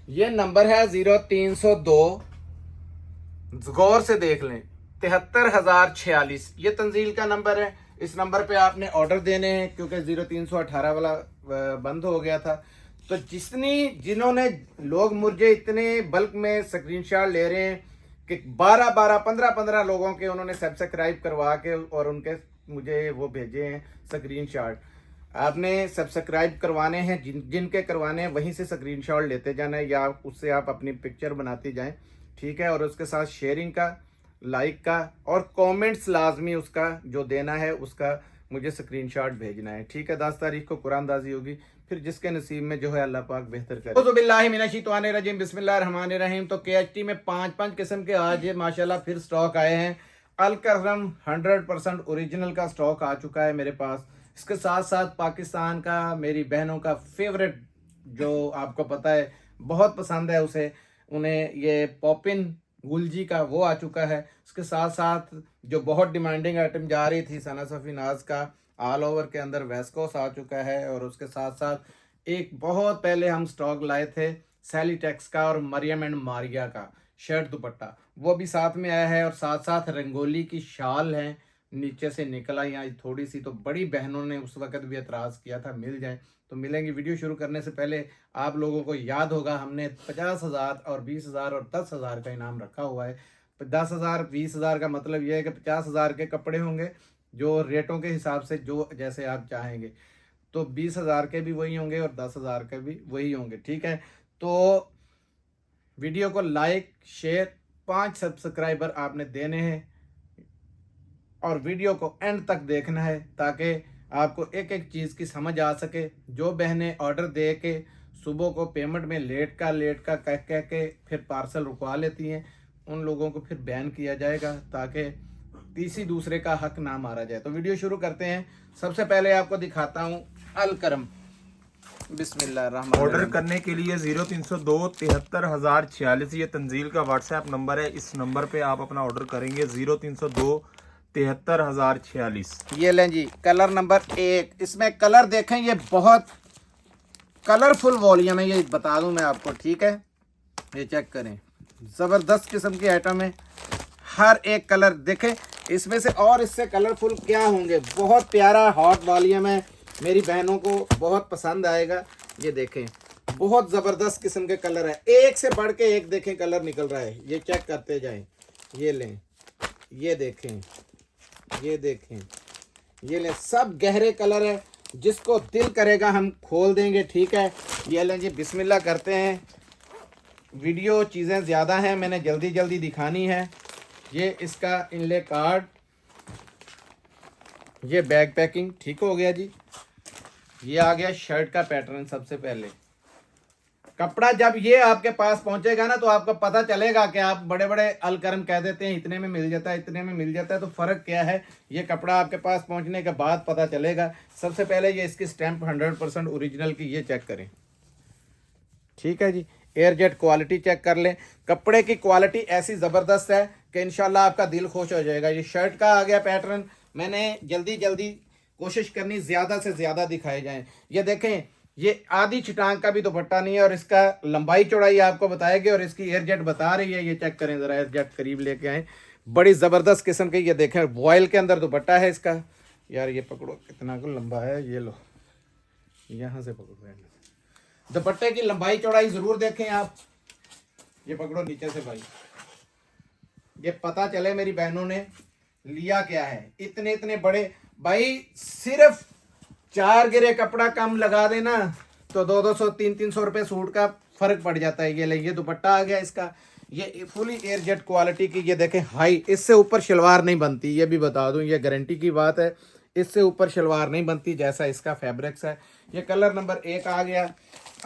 ये नंबर है 0302, गौर से देख लें, 73,046। ये तंजील का नंबर है। इस नंबर पे आपने ऑर्डर देने हैं क्योंकि 0318 वाला बंद हो गया था। तो जिन्होंने लोग मुझे इतने बल्क में स्क्रीनशॉट ले रहे हैं कि 12-12, 15-15 लोगों के उन्होंने सब्सक्राइब करवा के और उनके मुझे वो भेजे हैं स्क्रीनशॉट। आपने सब्सक्राइब करवाने हैं, जिनके करवाने हैं वहीं से स्क्रीनशॉट लेते जाना है या उससे आप अपनी पिक्चर बनाते जाएं, ठीक है। और उसके साथ शेयरिंग का, लाइक का और कमेंट्स लाजमी उसका जो देना है उसका मुझे स्क्रीनशॉट भेजना है, ठीक है। 10 तारीख को कुरानदाजी होगी, फिर जिसके नसीब में जो है अल्लाह पाक बेहतर करे। बिस्मिल्लाहिर्रहमानिर्रहीम। तो KHT में 5-5 किस्म के आज ये माशाल्लाह फिर स्टॉक आए हैं। अलकरम 100% ओरिजिनल का स्टॉक आ चुका है मेरे पास। इसके साथ साथ पाकिस्तान का, मेरी बहनों का फेवरेट, जो आपको पता है बहुत पसंद है उसे, उन्हें ये पॉपिन गुलजी का, वो आ चुका है। उसके साथ साथ जो बहुत डिमांडिंग आइटम जा रही थी सना सफ़ी नाज का, ऑल ओवर के अंदर वेस्कोस आ चुका है। और उसके साथ साथ एक बहुत पहले हम स्टॉक लाए थे सैलीटेक्स का और मरियम एंड मारिया का शर्ट दुपट्टा, वो भी साथ में आया है। और साथ साथ रंगोली की शाल है, नीचे से निकल आई आज थोड़ी सी, तो बड़ी बहनों ने उस वक्त भी एतराज़ किया था, मिल जाए तो मिलेंगी। वीडियो शुरू करने से पहले आप लोगों को याद होगा हमने 50,000 और 20,000 और 10,000 का इनाम रखा हुआ है। 10,000 20,000 का मतलब यह है कि 50,000 के कपड़े होंगे जो रेटों के हिसाब से जो जैसे आप चाहेंगे, तो 20,000 के भी वही होंगे और 10,000 के भी वही होंगे, ठीक है। तो वीडियो को लाइक शेयर 5 सब्सक्राइबर आपने देने हैं और वीडियो को एंड तक देखना है ताकि आपको एक एक चीज़ की समझ आ सके। जो बहनें ऑर्डर दे के सुबह को पेमेंट में लेट का कह के फिर पार्सल रुकवा लेती हैं, उन लोगों को फिर बैन किया जाएगा ताकि किसी दूसरे का हक ना मारा जाए। तो वीडियो शुरू करते हैं। सबसे पहले आपको दिखाता हूँ अलकरम। बिस्मिल्लाह। ऑर्डर करने के लिए 0302 73,046 ये तंजील का व्हाट्सएप नंबर है। इस नंबर पे आप अपना ऑर्डर करेंगे 0302 73,046। ये लें जी, कलर नंबर 1। इसमें कलर देखें, ये बहुत कलरफुल वॉल्यूम है, ये बता दूं मैं आपको, ठीक है। ये चेक करें, ज़बरदस्त किस्म की आइटम है। हर एक कलर देखें इसमें से, और इससे कलरफुल क्या होंगे। बहुत प्यारा हॉट वॉल्यूम है, मेरी बहनों को बहुत पसंद आएगा। ये देखें, बहुत ज़बरदस्त किस्म के कलर है, एक से बढ़ के एक देखें कलर निकल रहा है। ये चेक करते जाएं। ये लें, ये देखें, ये देखें, ये लें, सब गहरे कलर है, जिसको दिल करेगा हम खोल देंगे, ठीक है। ये लें जी, बिस्मिल्लाह करते हैं। वीडियो चीज़ें ज़्यादा हैं, मैंने जल्दी जल्दी दिखानी है। ये इसका इनले कार्ड, ये बैग पैकिंग ठीक हो गया जी। ये आ गया शर्ट का पैटर्न। सबसे पहले कपड़ा जब ये आपके पास पहुंचेगा ना तो आपको पता चलेगा कि आप बड़े बड़े अलकरम कह देते हैं इतने में मिल जाता है, इतने में मिल जाता है, तो फ़र्क क्या है ये कपड़ा आपके पास पहुंचने के बाद पता चलेगा। सबसे पहले ये इसकी स्टैंप 100% ओरिजिनल की, ये चेक करें, ठीक है जी। एयरजेट क्वालिटी चेक कर लें। कपड़े की क्वालिटी ऐसी ज़बरदस्त है कि इंशाल्लाह आपका दिल खुश हो जाएगा। ये शर्ट का आ गया पैटर्न। मैंने जल्दी जल्दी कोशिश करनी ज़्यादा से ज़्यादा दिखाए जाएं। ये देखें, ये आधी छिटांग का भी दुपट्टा नहीं है और इसका लंबाई चौड़ाई आपको बताएगी और इसकी एयरजेट बता रही है। ये चेक करें ज़रा, एयरजेट करीब लेके आए, बड़ी ज़बरदस्त किस्म की। ये देखें, वॉयल के अंदर दुपट्टा है इसका। यार ये पकड़ो, कितना को लंबा है, ये लो, यहाँ से पकड़ो। दुपट्टे की लंबाई चौड़ाई ज़रूर देखें आप। ये पकड़ो नीचे से भाई, ये पता चले मेरी बहनों ने लिया क्या है। इतने इतने बड़े भाई, सिर्फ 4 गिरे कपड़ा कम लगा देना तो 200 300 रुपये सूट का फर्क पड़ जाता है। ये ले, ये दुपट्टा आ गया इसका, ये फुली एयरजेट क्वालिटी की। ये देखें हाई, इससे ऊपर शलवार नहीं बनती, ये भी बता दूं, ये गारंटी की बात है, इससे ऊपर शलवार नहीं बनती जैसा इसका फैब्रिक्स है। ये कलर नंबर 1 आ गया।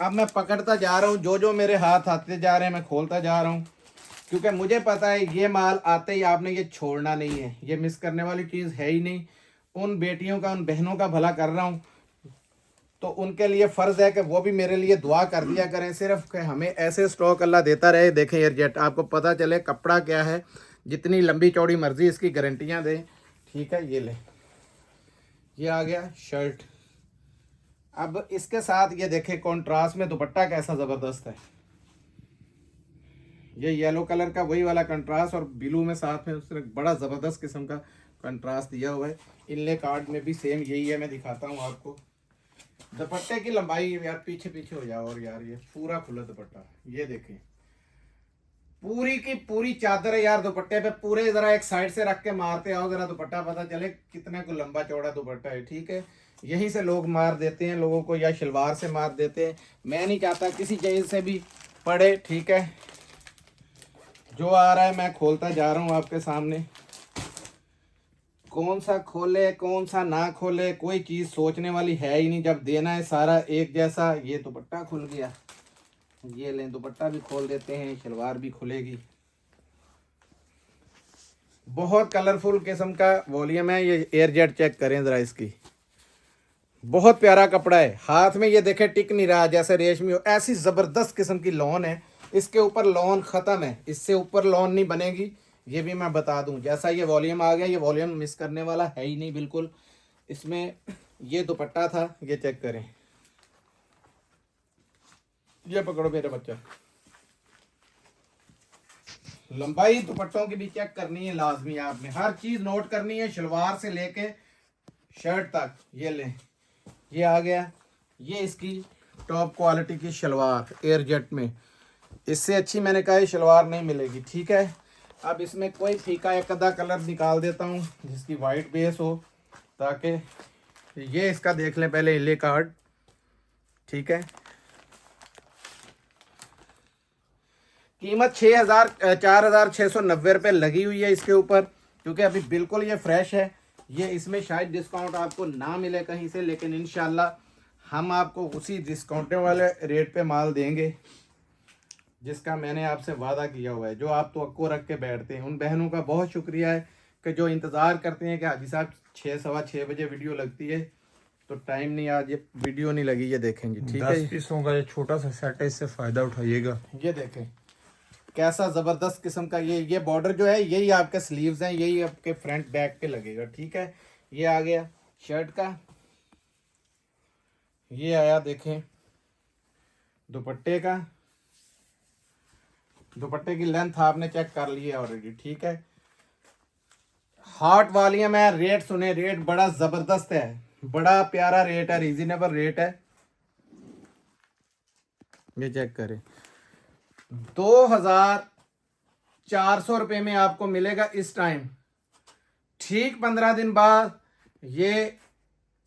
अब मैं पकड़ता जा रहा हूँ, जो जो मेरे हाथ आते जा रहे हैं मैं खोलता जा रहा हूँ, क्योंकि मुझे पता है ये माल आते ही आपने ये छोड़ना नहीं है, ये मिस करने वाली चीज़ है ही नहीं। उन बेटियों का, उन बहनों का भला कर रहा हूँ, तो उनके लिए फ़र्ज़ है कि वो भी मेरे लिए दुआ कर दिया करें, सिर्फ कि हमें ऐसे स्टॉक अल्लाह देता रहे। देखें एयरजेट, आपको पता चले कपड़ा क्या है, जितनी लंबी चौड़ी मर्जी इसकी गारंटियाँ दें, ठीक है। ये ले, ये आ गया शर्ट। अब इसके साथ ये देखें कॉन्ट्रास्ट में दुपट्टा कैसा ज़बरदस्त है, ये येलो कलर का वही वाला कंट्रास्ट और ब्लू में साथ में उसने बड़ा ज़बरदस्त किस्म का कंट्रास्ट दिया हुआ है। इनले कार्ड में भी सेम यही है, मैं दिखाता हूँ आपको। दुपट्टे की लंबाई यार पीछे पीछे हो जाओ, और यार ये पूरा खुला दुपट्टा, ये देखें पूरी की पूरी चादर है यार दुपट्टे पे पूरे। जरा एक साइड से रख के मारते आओ जरा दुपट्टा, पता चले कितने को लंबा चौड़ा दुपट्टा है। ठीक है, यहीं से लोग मार देते हैं लोगों को, या शलवार से मार देते हैं। मैं नहीं चाहता किसी चीज से भी पड़े। ठीक है, जो आ रहा है मैं खोलता जा रहा हूँ आपके सामने। कौन सा खोले कौन सा ना खोले, कोई चीज सोचने वाली है ही नहीं, जब देना है सारा एक जैसा। ये दुपट्टा खुल गया, ये लें दुपट्टा भी खोल देते हैं, शलवार भी खुलेगी। बहुत कलरफुल किस्म का वॉल्यूम है। ये एयर जेट चेक करें जरा इसकी, बहुत प्यारा कपड़ा है। हाथ में ये देखे टिक नहीं रहा, जैसे रेशमी हो, ऐसी जबरदस्त किस्म की लॉन है। इसके ऊपर लॉन खत्म है, इससे ऊपर लॉन नहीं बनेगी, ये भी मैं बता दूं। जैसा ये वॉल्यूम आ गया, ये वॉल्यूम मिस करने वाला है ही नहीं बिल्कुल। इसमें ये दुपट्टा था, ये चेक करें, ये पकड़ो मेरे बच्चा। लंबाई दुपट्टों की भी चेक करनी है लाजमी, आपने हर चीज नोट करनी है, शलवार से लेके शर्ट तक। ये लें, ये आ गया, ये इसकी टॉप क्वालिटी की शलवार एयर जेट में। इससे अच्छी मैंने कहा शलवार नहीं मिलेगी। ठीक है, अब इसमें कोई फीका एक आधा कलर निकाल देता हूँ जिसकी वाइट बेस हो, ताकि ये इसका देख लें पहले इले कार्ड। ठीक है, कीमत 4,690 रुपये लगी हुई है इसके ऊपर, क्योंकि अभी बिल्कुल ये फ्रेश है। ये इसमें शायद डिस्काउंट आपको ना मिले कहीं से, लेकिन इंशाल्लाह हम आपको उसी डिस्काउंट वाले रेट पे माल देंगे जिसका मैंने आपसे वादा किया हुआ है। जो आप तवक्को रख के बैठते हैं, उन बहनों का बहुत शुक्रिया है कि जो इंतज़ार करते हैं कि हाजी साहब 6 सवा 6 बजे वीडियो लगती है, तो टाइम नहीं, आज ये वीडियो नहीं लगी, ये देखेंगे। ठीक है, 10 पीसों का ये छोटा सा सेट है, इससे फ़ायदा उठाइएगा। ये देखें कैसा ज़बरदस्त किस्म का ये बॉर्डर जो है, यही आपके स्लीव्स हैं, यही आपके फ्रंट बैक पे लगेगा। ठीक है, ये आ गया शर्ट का, ये आया देखें दुपट्टे का। दुपट्टे की लेंथ आपने चेक कर ली है ऑलरेडी। ठीक है, हॉट वॉल्यूम है। रेट सुने, रेट बड़ा ज़बरदस्त है, बड़ा प्यारा रेट है, रीजनेबल रेट है। ये चेक करें, 2,400 रुपये में आपको मिलेगा इस टाइम। ठीक 15 दिन बाद ये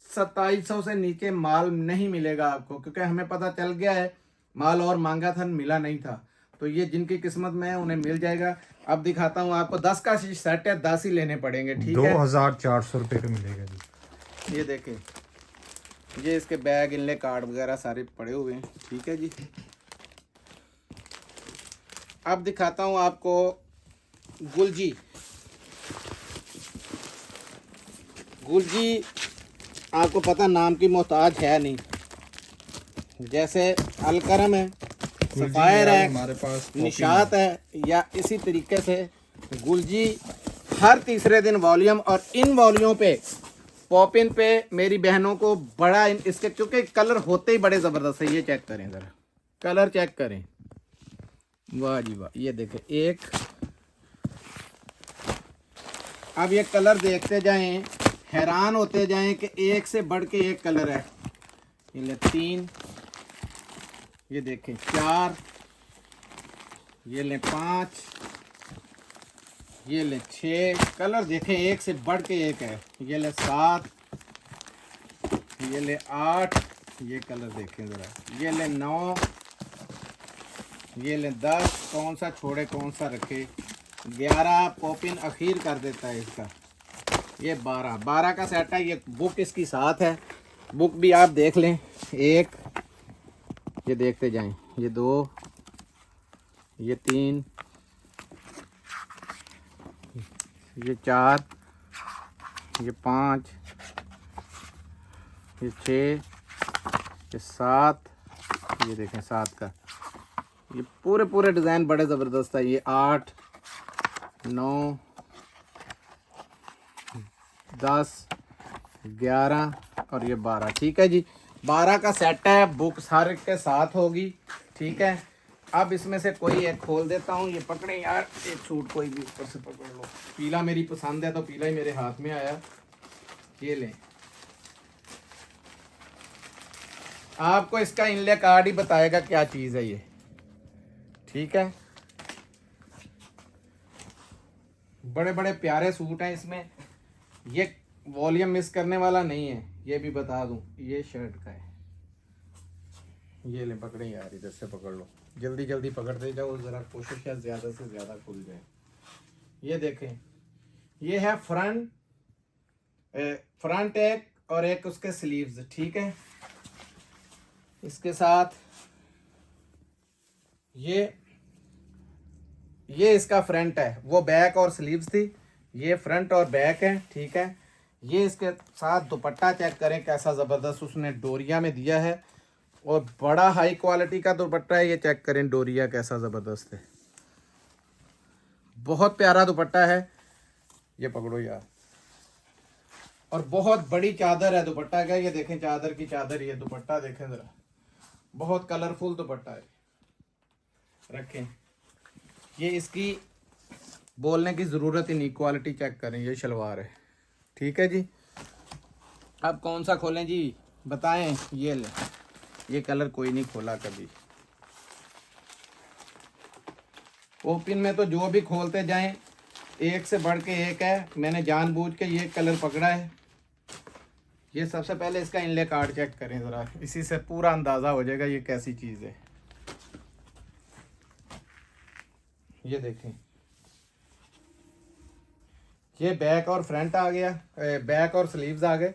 2,700 से नीचे माल नहीं मिलेगा आपको, क्योंकि हमें पता चल गया है माल और मांगा था, मिला नहीं था। तो ये जिनकी किस्मत में है उन्हें मिल जाएगा। अब दिखाता हूँ आपको, 10 का सेट है, 10 ही लेने पड़ेंगे। ठीक है, 2,400 रुपये का मिलेगा जी। ये देखें, ये इसके बैग इनले कार्ड वगैरह सारे पड़े हुए हैं। ठीक है जी, अब दिखाता हूँ आपको गुलजी। गुलजी आपको पता नाम की मोहताज है नहीं, जैसे अलकरम है, सफायर है, हमारे पास निशात है, या इसी तरीके से गुलजी हर तीसरे दिन वॉल्यूम। और इन वॉल्यूम पे पॉपिन पे मेरी बहनों को बड़ा इसके, क्योंकि कलर होते ही बड़े ज़बरदस्त है। ये चेक करें ज़रा, कलर चेक करें, वाह जी वाह। ये देखें एक, अब ये कलर देखते जाएं, हैरान होते जाएं कि एक से बढ़ के एक कलर है। ये ले 3, ये देखें 4, ये ले 5, ये ले 6 कलर देखें, एक से बढ़ के एक है। ये ले 7, ये ले 8, ये कलर देखें ज़रा, ये ले 9, ये ले 10, कौन सा छोड़े कौन सा रखे, 11 पॉपिन अखीर कर देता है इसका। ये 12 का सेट है। ये बुक इसकी साथ है, बुक भी आप देख लें। 1, ये देखते जाएं, ये 2, ये 3, ये 4, ये 5, ये 6, ये 7, ये देखें 7 का। ये पूरे डिज़ाइन बड़े ज़बरदस्त है। ये 8, 9, 10, 11 और ये 12। ठीक है जी, 12 का सेट है, बुक सारे के साथ होगी। ठीक है, अब इसमें से कोई एक खोल देता हूँ। ये पकड़े यार, एक सूट कोई भी ऊपर से पकड़ लो। पीला मेरी पसंद है तो पीला ही मेरे हाथ में आया, ये लें। आपको इसका इनले कार्ड ही बताएगा क्या चीज़ है ये, ठीक है। बड़े बड़े प्यारे सूट हैं इसमें, ये वॉल्यूम मिस करने वाला नहीं है, ये भी बता दूं। ये शर्ट का है, ये ले पकड़े यार, इधर से पकड़ लो, जल्दी जल्दी पकड़ते जाओ, ज़रा कोशिश है ज़्यादा से ज़्यादा खुल जाए। ये देखें, ये है फ्रंट एक और एक उसके स्लीव्स, ठीक है। इसके साथ ये इसका फ्रंट है, वो बैक और स्लीव्स थी, ये फ्रंट और बैक है, ठीक है। ये इसके साथ दुपट्टा चेक करें कैसा ज़बरदस्त उसने डोरिया में दिया है, और बड़ा हाई क्वालिटी का दुपट्टा है। ये चेक करें डोरिया कैसा ज़बरदस्त है, बहुत प्यारा दुपट्टा है। ये पकड़ो यार, और बहुत बड़ी चादर है दुपट्टा का। ये देखें चादर की चादर, ये दुपट्टा देखें ज़रा, बहुत कलरफुल दुपट्टा है। रखें, ये इसकी बोलने की ज़रूरत ही नहीं, क्वालिटी चेक करें। ये शलवार है, ठीक है जी। अब कौन सा खोलें जी, बताएं। ये ले, ये कलर कोई नहीं खोला कभी। ओपन में तो जो भी खोलते जाएं एक से बढ़ के एक है। मैंने जानबूझ के ये कलर पकड़ा है। ये सबसे पहले इसका इनले कार्ड चेक करें ज़रा, इसी से पूरा अंदाज़ा हो जाएगा ये कैसी चीज़ है। ये देखें, ये बैक और फ्रंट आ गया, बैक और स्लीव्स आ गए।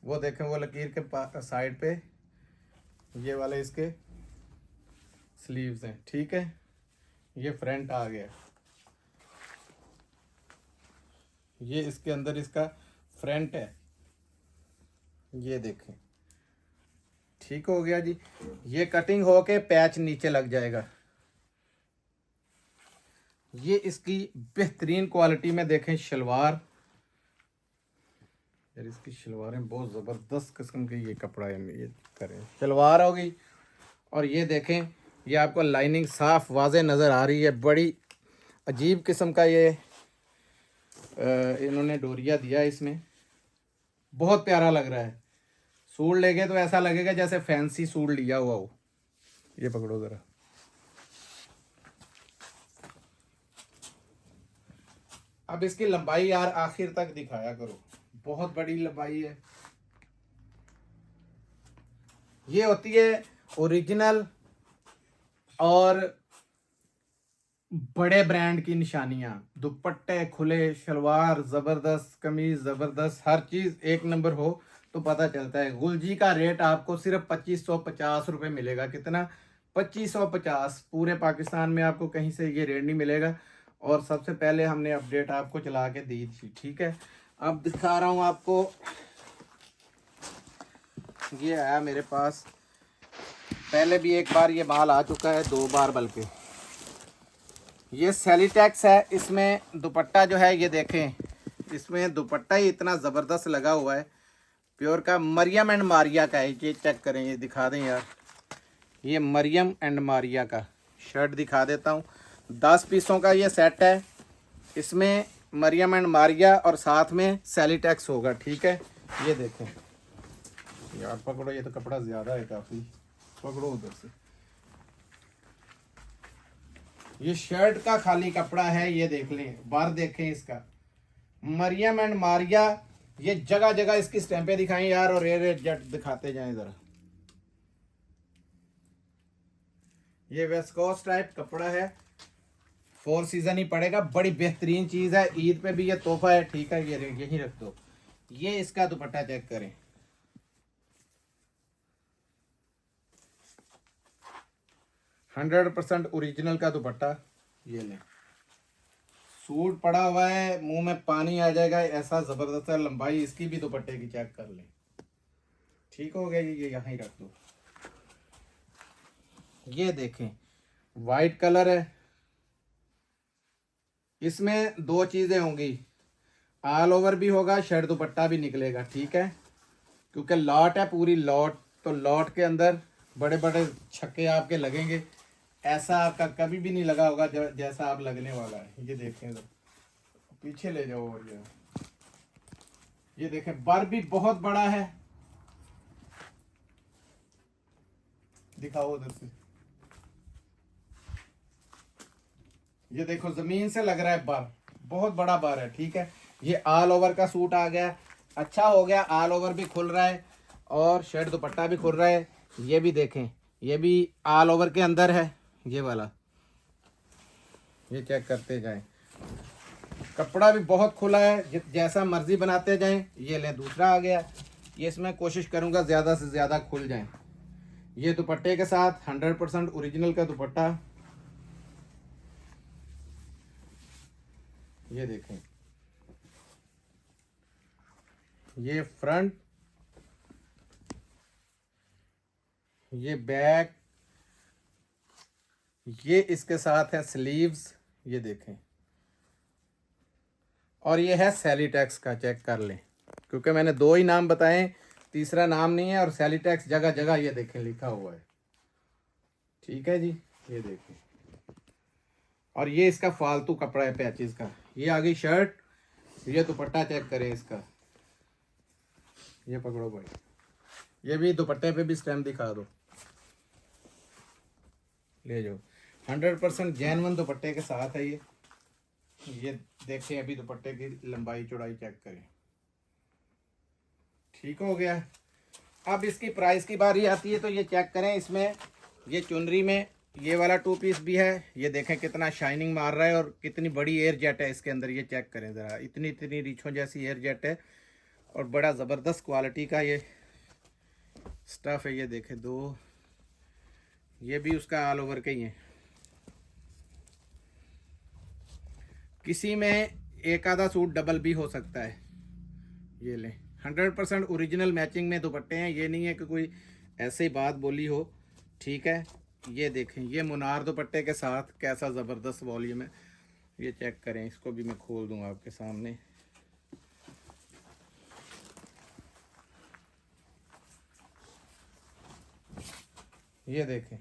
वो देखें, वो लकीर के साइड पे ये वाले इसके स्लीव्स हैं, ठीक है। ये फ्रंट आ गया, ये इसके अंदर इसका फ्रंट है, ये देखें, ठीक हो गया जी। ये कटिंग होके पैच नीचे लग जाएगा। ये इसकी बेहतरीन क्वालिटी में देखें शलवार, यार इसकी शलवारें बहुत ज़बरदस्त किस्म की, ये कपड़ा है। ये करें, शलवार हो गई, और ये देखें, ये आपको लाइनिंग साफ वाज़े नज़र आ रही है। बड़ी अजीब किस्म का ये इन्होंने डोरिया दिया इसमें, बहुत प्यारा लग रहा है। सूट लेंगे तो ऐसा लगेगा जैसे फैंसी सूट लिया हुआ हो। ये पकड़ो ज़रा, अब इसकी लंबाई यार आखिर तक दिखाया करो, बहुत बड़ी लंबाई है। ये होती है ओरिजिनल और बड़े ब्रांड की निशानियां। दुपट्टे खुले, शलवार ज़बरदस्त, कमीज ज़बरदस्त, हर चीज़ एक नंबर हो तो पता चलता है। गुलजी का रेट आपको सिर्फ 2550 रुपये मिलेगा। कितना? 2550। पूरे पाकिस्तान में आपको कहीं से ये रेट नहीं मिलेगा। और सबसे पहले हमने अपडेट आपको चला के दी थी, ठीक है। अब दिखा रहा हूँ आपको, ये आया मेरे पास, पहले भी एक बार ये माल आ चुका है, 2 बार बल्कि। ये सेलिटेक्स है, इसमें दुपट्टा जो है ये देखें, इसमें दुपट्टा ही इतना ज़बरदस्त लगा हुआ है, प्योर का मरियम एंड मारिया का है। ये चेक करें, ये दिखा दें यार, ये मरियम एंड मारिया का शर्ट दिखा देता हूँ। 10 पीसों का ये सेट है, इसमें मरियम एंड मारिया और साथ में सेलिटेक्स होगा, ठीक है। ये देखें यार, पकड़ो, ये तो कपड़ा ज़्यादा है काफ़ी, पकड़ो उधर से। ये शर्ट का खाली कपड़ा है, ये देख लें, बार देखें इसका, मरियम एंड मारिया। ये जगह जगह इसकी स्टैंपें दिखाएं यार, और ये जट दिखाते जाएं ज़रा। ये वेस्कोस टाइप कपड़ा है, 4 सीजन ही पड़ेगा, बड़ी बेहतरीन चीज़ है। ईद पे भी ये तोहफा है, ठीक है। ये यहीं रख दो। ये इसका दुपट्टा चेक करें, 100% ओरिजिनल का दुपट्टा। ये लें, सूट पड़ा हुआ है, मुंह में पानी आ जाएगा, ऐसा ज़बरदस्त है। लंबाई इसकी भी दुपट्टे की चेक कर लें, ठीक हो गया। ये यहाँ ही रख दो। ये देखें, वाइट कलर है, इसमें 2 चीज़ें होंगी, ऑल ओवर भी होगा, शर्ट दुपट्टा भी निकलेगा, ठीक है। क्योंकि लॉट है, पूरी लॉट, तो लॉट के अंदर बड़े बड़े छक्के आपके लगेंगे। ऐसा आपका कभी भी नहीं लगा होगा जैसा आप लगने वाला है। ये देखें तो पीछे ले जाओ, और ये देखें बर भी बहुत बड़ा है। दिखाओ उधर से, ये देखो जमीन से लग रहा है बर, बहुत बड़ा बर है। ठीक है, ये ऑल ओवर का सूट आ गया, अच्छा हो गया, ऑल ओवर भी खुल रहा है और शर्ट दुपट्टा भी खुल रहा है। ये भी देखें, ये भी ऑल ओवर के अंदर है, ये वाला, ये चेक करते जाएं। कपड़ा भी बहुत खुला है, जैसा मर्जी बनाते जाएं। ये ले दूसरा आ गया, ये इसमें कोशिश करूंगा ज़्यादा से ज़्यादा खुल जाएं। ये दुपट्टे के साथ 100% ओरिजिनल का दुपट्टा, ये देखें, ये फ्रंट, ये बैक, ये इसके साथ है स्लीव्स, ये देखें, और ये है सैलीटेक्स का, चेक कर लें, क्योंकि मैंने 2 ही नाम बताए, तीसरा नाम नहीं है। और सैलीटेक्स जगह जगह ये देखें लिखा हुआ है। ठीक है जी, ये देखें, और ये इसका फालतू कपड़ा है पैचेस का। ये आ गई शर्ट, ये दुपट्टा चेक करें इसका, ये पकड़ो भाई, ये भी दुपट्टे पे भी स्टैम्प दिखा दो, ले जाओ। 100% जेन्युइन दुपट्टे के साथ है ये देखें, अभी दुपट्टे की लंबाई चौड़ाई चेक करें। ठीक हो गया। अब इसकी प्राइस की बारी आती है, तो ये चेक करें, इसमें ये चुनरी में ये वाला 2 पीस भी है। ये देखें कितना शाइनिंग मार रहा है और कितनी बड़ी एयर जेट है इसके अंदर, ये चेक करें ज़रा, इतनी इतनी रीछों जैसी एयर जेट है और बड़ा ज़बरदस्त क्वालिटी का ये स्टफ़ है। ये देखें 2, ये भी उसका ऑल ओवर का ही है। किसी में एक आधा सूट डबल भी हो सकता है। ये ले 100% ओरिजिनल मैचिंग में दुपट्टे हैं, ये नहीं है कि कोई ऐसे ही बात बोली हो। ठीक है, ये देखें, ये मुनार दुपट्टे के साथ कैसा ज़बरदस्त वॉल्यूम है, ये चेक करें। इसको भी मैं खोल दूंगा आपके सामने। ये देखें,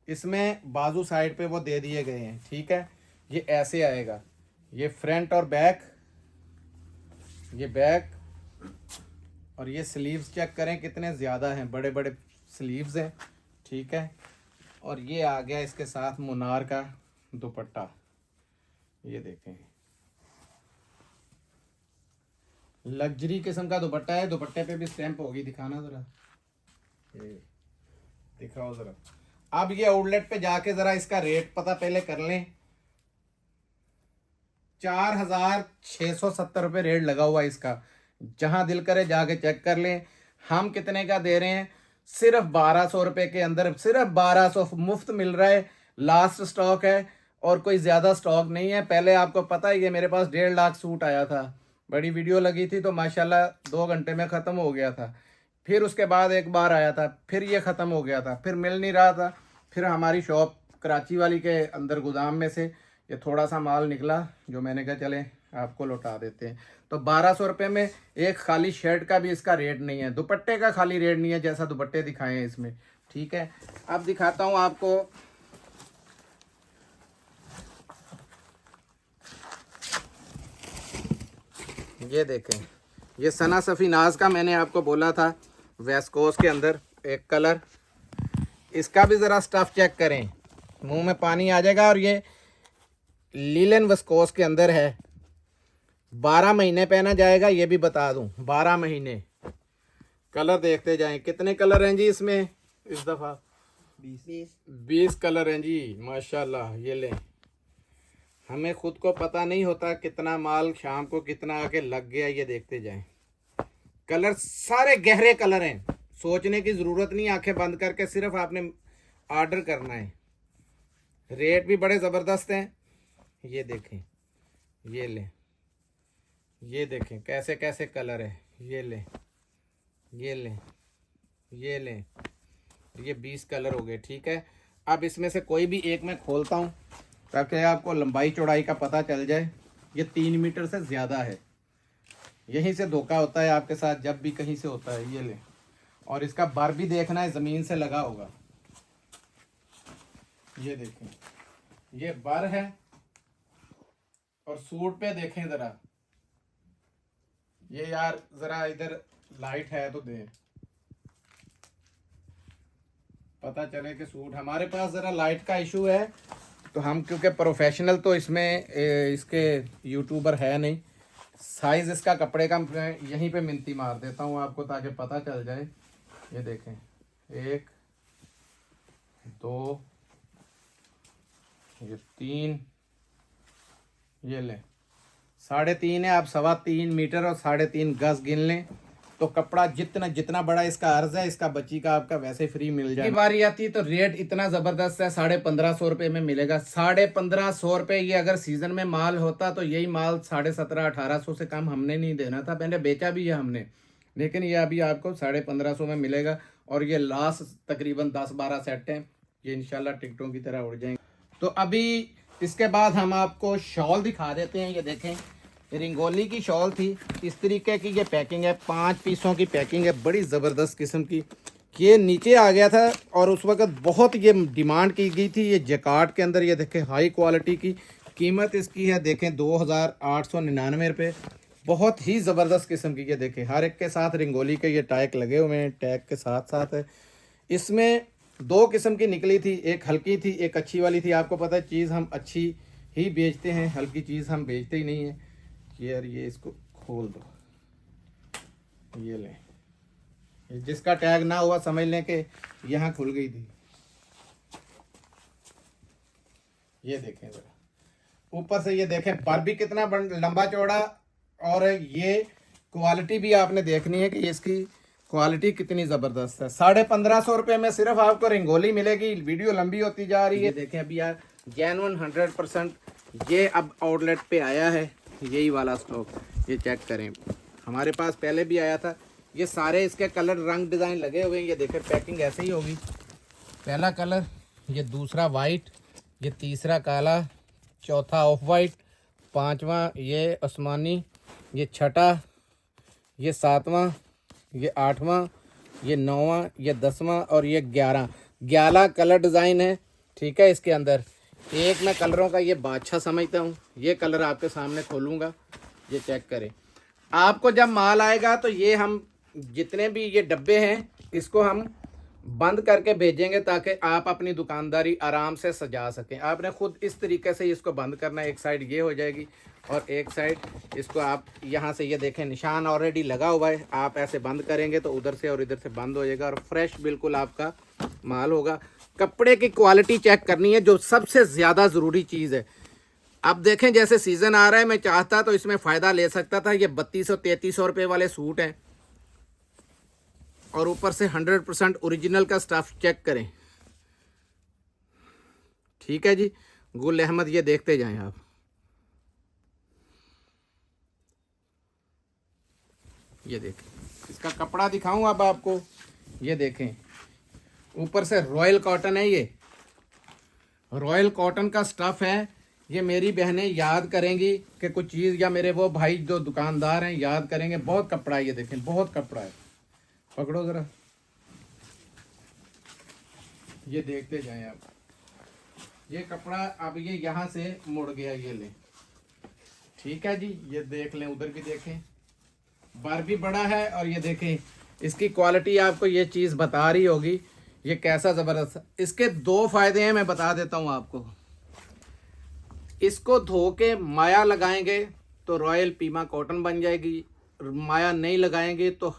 इसमें बाजू साइड पे वो दे दिए गए हैं। ठीक है, ये ऐसे आएगा, ये फ्रंट और बैक, ये बैक, और ये स्लीव्स चेक करें कितने ज़्यादा हैं, बड़े बड़े स्लीव्स हैं। ठीक है, और ये आ गया इसके साथ मुनार का दुपट्टा, ये देखें लग्जरी किस्म का दुपट्टा है। दुपट्टे पे भी स्टैम्प होगी, दिखाना ज़रा, ये दिखाओ ज़रा। अब ये आउटलेट पे जाके ज़रा इसका रेट पता पहले कर लें। 4,670 रुपये रेट लगा हुआ है इसका, जहां दिल करे जाके चेक कर लें। हम कितने का दे रहे हैं, सिर्फ 1200 रुपये के अंदर, सिर्फ 1200 मुफ्त मिल रहा है। लास्ट स्टॉक है और कोई ज़्यादा स्टॉक नहीं है। पहले आपको पता है कि मेरे पास 1.5 लाख सूट आया था, बड़ी वीडियो लगी थी तो माशाल्लाह 2 घंटे में ख़त्म हो गया था। फिर उसके बाद एक बार आया था, फिर ये ख़त्म हो गया था, फिर मिल नहीं रहा था। फिर हमारी शॉप कराची वाली के अंदर गोदाम में से ये थोड़ा सा माल निकला, जो मैंने कहा चले आपको लौटा देते हैं। तो 1200 रुपये में एक खाली शर्ट का भी इसका रेट नहीं है, दुपट्टे का खाली रेट नहीं है, जैसा दुपट्टे दिखाए हैं इसमें। ठीक है, अब दिखाता हूँ आपको, ये देखें, ये सना सफीनाज का मैंने आपको बोला था वेस्कोस के अंदर एक कलर, इसका भी ज़रा स्टफ़ चेक करें, मुंह में पानी आ जाएगा। और ये लीलन विस्कोस के अंदर है, 12 महीने पहना जाएगा, ये भी बता दूं, 12 महीने। कलर देखते जाएं, कितने कलर हैं जी इसमें इस दफ़ा? 20 कलर हैं जी, माशाल्लाह। ये लें, हमें खुद को पता नहीं होता कितना माल शाम को कितना आके लग गया। ये देखते जाएं, कलर सारे गहरे कलर हैं, सोचने की ज़रूरत नहीं, आंखें बंद करके सिर्फ आपने ऑर्डर करना है। रेट भी बड़े ज़बरदस्त हैं। ये देखें, ये लें, ये देखें कैसे कैसे कलर है। ये लें, ये लें, ये लें, ये 20 कलर हो गए। ठीक है, अब इसमें से कोई भी एक मैं खोलता हूँ ताकि आपको लंबाई चौड़ाई का पता चल जाए। ये 3 मीटर से ज़्यादा है, यहीं से धोखा होता है आपके साथ जब भी कहीं से होता है। ये लें, और इसका बर भी देखना है, ज़मीन से लगा होगा। ये देखें, ये बर है और सूट पे देखें जरा, ये यार जरा इधर लाइट है तो दें, पता चले कि सूट हमारे पास जरा लाइट का इशू है, तो हम क्योंकि प्रोफेशनल तो इसमें इसके यूट्यूबर है नहीं, साइज इसका कपड़े का मैं यहीं पे मिनती मार देता हूँ आपको ताकि पता चल जाए। ये देखें, 1 2 ये 3, ये लें 3.5 है, आप 3.25 मीटर और 3.5 गज गिन लें तो कपड़ा जितना बड़ा इसका अर्ज है, इसका बच्ची का आपका वैसे फ्री मिल जाए। बारी आती तो रेट इतना जबरदस्त है, 1550 रुपए में मिलेगा। 1550 रुपए, ये अगर सीजन में माल होता तो यही माल 1750-1800 से कम हमने नहीं देना था, मैंने बेचा भी है हमने, लेकिन ये अभी आपको 1550 में मिलेगा। और ये लास्ट तकरीबन 10-12 सेट हैं, ये इंशाल्लाह टिकटों की तरह उड़ जाएंगे। तो अभी इसके बाद हम आपको शॉल दिखा देते हैं। ये देखें, रिंगोली की शॉल थी, इस तरीके की ये पैकिंग है, 5 पीसों की पैकिंग है, बड़ी ज़बरदस्त किस्म की। ये नीचे आ गया था और उस वक्त बहुत ये डिमांड की गई थी, ये जैकार्ड के अंदर। ये देखें हाई क्वालिटी की, कीमत इसकी है देखें 2899 रुपये, बहुत ही ज़बरदस्त किस्म की। ये देखें हर एक के साथ रिंगोली के ये टैग लगे हुए हैं, टैग के साथ साथ है। इसमें 2 किस्म की निकली थी, एक हल्की थी, एक अच्छी वाली थी। आपको पता है चीज़ हम अच्छी ही बेचते हैं, हल्की चीज़ हम बेचते ही नहीं है। यार ये इसको खोल दो, ये लें, जिसका टैग ना हुआ समझ लें कि यहाँ खुल गई थी। ये देखें जरा ऊपर से, ये देखें पर भी कितना लंबा चौड़ा, और ये क्वालिटी भी आपने देखनी है कि इसकी क्वालिटी कितनी ज़बरदस्त है। 1550 रुपये में सिर्फ आपको रंगोली मिलेगी। वीडियो लंबी होती जा रही है। देखें अभी यार जेन्युइन 100% ये अब आउटलेट पे आया है, यही वाला स्टॉक, ये चेक करें, हमारे पास पहले भी आया था। ये सारे इसके कलर रंग डिज़ाइन लगे हुए हैं। ये देखें पैकिंग ऐसे ही होगी, पहला कलर, ये दूसरा वाइट, ये तीसरा काला, चौथा ऑफ वाइट, पांचवा ये आसमानी, ये छठा, ये 7वां, ये 8वां, ये 9वां, ये 10वां और ये 11 कलर डिज़ाइन है। ठीक है, इसके अंदर एक मैं कलरों का ये बादशाह समझता हूँ। ये कलर आपके सामने खोलूँगा, ये चेक करें। आपको जब माल आएगा तो ये हम जितने भी ये डब्बे हैं इसको हम बंद करके भेजेंगे ताकि आप अपनी दुकानदारी आराम से सजा सकें। आपने खुद इस तरीके से इसको बंद करना है। एक साइड ये हो जाएगी और एक साइड इसको आप यहाँ से, ये देखें निशान ऑलरेडी लगा हुआ है, आप ऐसे बंद करेंगे तो उधर से और इधर से बंद हो जाएगा और फ्रेश बिल्कुल आपका माल होगा। कपड़े की क्वालिटी चेक करनी है, जो सबसे ज़्यादा ज़रूरी चीज़ है। अब देखें जैसे सीज़न आ रहा है, मैं चाहता तो इसमें फ़ायदा ले सकता था। ये 3200-3300 रुपये वाले सूट हैं और ऊपर से 100% ओरिजिनल का स्टफ चेक करें। ठीक है जी, गुल अहमद, ये देखते जाएं आप। ये देखें, इसका कपड़ा दिखाऊं अब आपको। ये देखें ऊपर से रॉयल कॉटन है, ये रॉयल कॉटन का स्टफ है। ये मेरी बहनें याद करेंगी कि कुछ चीज़, या मेरे वो भाई जो दुकानदार हैं याद करेंगे। बहुत कपड़ा है, ये देखें बहुत कपड़ा है। पकड़ो ज़रा, ये देखते जाएं आप। ये कपड़ा अब ये यहाँ से मुड़ गया, ये ले। ठीक है जी, ये देख लें, उधर भी देखें, बार भी बड़ा है। और ये देखें इसकी क्वालिटी आपको ये चीज़ बता रही होगी ये कैसा ज़बरदस्त। इसके 2 फ़ायदे हैं, मैं बता देता हूँ आपको। इसको धो के माया लगाएंगे तो रॉयल पीमा कॉटन बन जाएगी। माया नहीं लगाएंगे तो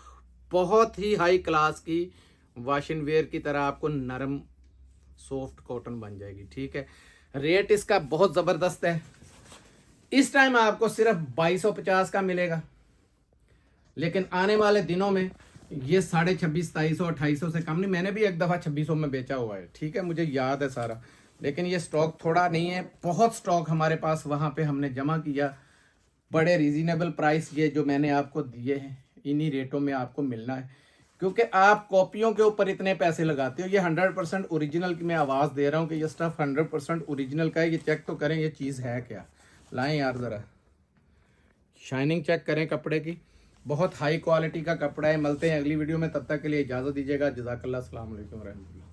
बहुत ही हाई क्लास की वॉशिंग वेयर की तरह आपको नरम सॉफ्ट कॉटन बन जाएगी। ठीक है, रेट इसका बहुत ज़बरदस्त है। इस टाइम आपको सिर्फ 2250 का मिलेगा, लेकिन आने वाले दिनों में ये 2650, 2700, 2800 से कम नहीं। मैंने भी एक दफ़ा 2600 में बेचा हुआ है। ठीक है, मुझे याद है सारा, लेकिन ये स्टॉक थोड़ा नहीं है, बहुत स्टॉक हमारे पास वहाँ पे हमने जमा किया। बड़े रीजनेबल प्राइस ये जो मैंने आपको दिए हैं, इन्हीं रेटों में आपको मिलना है, क्योंकि आप कॉपियों के ऊपर इतने पैसे लगाते हो। ये 100% ओरिजिनल की मैं आवाज़ दे रहा हूँ कि ये स्टफ 100% ओरिजिनल का है। ये चेक तो करें ये चीज़ है क्या। लाएं यार ज़रा, शाइनिंग चेक करें कपड़े की, बहुत हाई क्वालिटी का कपड़ा है। मिलते हैं अगली वीडियो में, तब तक के लिए इजाज़त दीजिएगा। जज़ाकल्लाह, अस्सलाम वालेकुम रहमतुल्लाह।